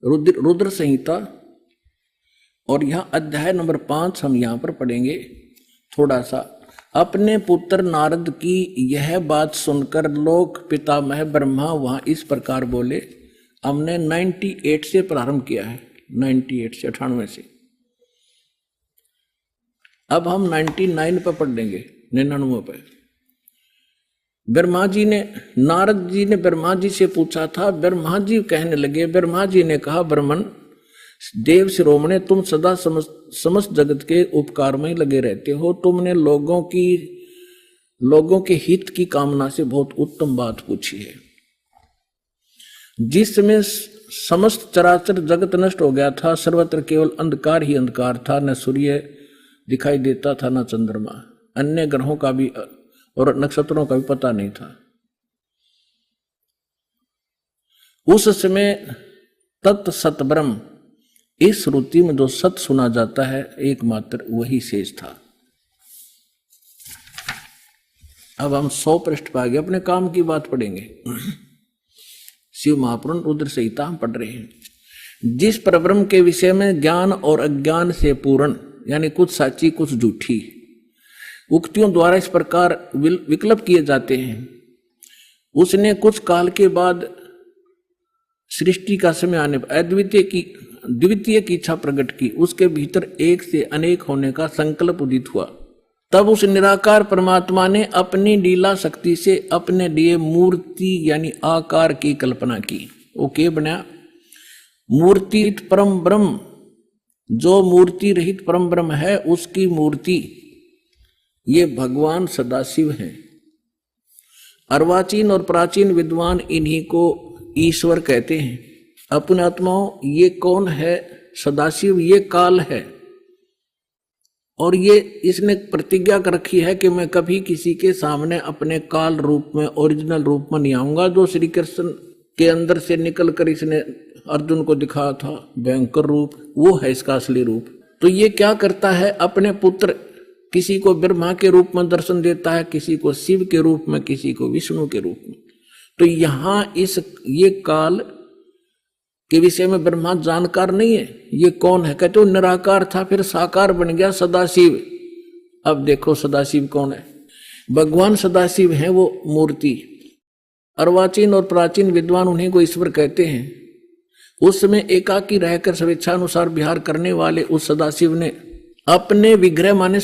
रुद्र संहिता, और यह अध्याय नंबर 5 हम यहां पर पढ़ेंगे थोड़ा सा। अपने पुत्र नारद की यह बात सुनकर लोक पितामह ब्रह्मा वहां इस प्रकार बोले। हमने 98 से प्रारंभ किया है, 98 से 98 से। अब हम 99 पर पढ़ लेंगे, 99 पर। ब्रह्मा जी ने, नारद जी ने ब्रह्मा जी से पूछा था। ब्रह्मा जी कहने लगे, ब्रह्मा जी ने कहा, ब्रह्मन देव शिरोमणे, तुम सदा समस्त जगत के उपकार में लगे रहते हो। तुमने लोगों के हित की कामना से बहुत उत्तम बात पूछी है। जिस समय समस्त चराचर जगत नष्ट हो गया था, सर्वत्र केवल अंधकार ही अंधकार था, न सूर्य दिखाई देता था न चंद्रमा, अन्य ग्रहों का भी और नक्षत्रों का भी पता नहीं था। उस समय तत् सत ब्रह्म, इस श्रुति में जो सत सुना जाता है एकमात्र वही शेष था। अब हम 100 पृष्ठ पर आगे अपने काम की बात पढ़ेंगे। शिव महापुराण रुद्र संहिता हम पढ़ रहे हैं। जिस परब्रह्म के विषय में ज्ञान और अज्ञान से पूर्ण, यानी कुछ साची कुछ झूठी उक्तियों द्वारा इस प्रकार विकल्प किए जाते हैं, उसने कुछ काल के बाद सृष्टि का समय आने पर द्वितीय की इच्छा प्रकट की। उसके भीतर एक से अनेक होने का संकल्प उदित हुआ। तब उस निराकार परमात्मा ने अपनी लीला शक्ति से अपने लिए मूर्ति यानी आकार की कल्पना की। वो क्या बना? मूर्ति रहित परम ब्रह्म, जो मूर्ति रहित परम ब्रह्म है उसकी मूर्ति ये भगवान सदाशिव हैं। अर्वाचीन और प्राचीन विद्वान इन्हीं को ईश्वर कहते हैं। अपने आत्माओं, ये कौन है? सदाशिव ये काल है, और ये इसने प्रतिज्ञा कर रखी है कि मैं कभी किसी के सामने अपने काल रूप में, ओरिजिनल रूप में नहीं आऊंगा। जो श्री कृष्ण के अंदर से निकल कर इसने अर्जुन को दिखाया था भयंकर रूप, वो है इसका असली रूप। तो ये क्या करता है? अपने पुत्र किसी को ब्रह्मा के रूप में दर्शन देता है, किसी को शिव के रूप में, किसी को विष्णु के रूप में। तो यहां ये काल के विषय में ब्रह्मा जानकार नहीं है। ये कौन है? कहते हो निराकार था, फिर साकार बन गया सदाशिव। अब देखो सदाशिव कौन है? भगवान सदाशिव है वो मूर्ति। अर्वाचीन और प्राचीन विद्वान उन्हीं को ईश्वर कहते हैं। उस समय एकाकी रहकर स्वेच्छानुसार विहार करने वाले उस सदाशिव ने अपने विग्रह माने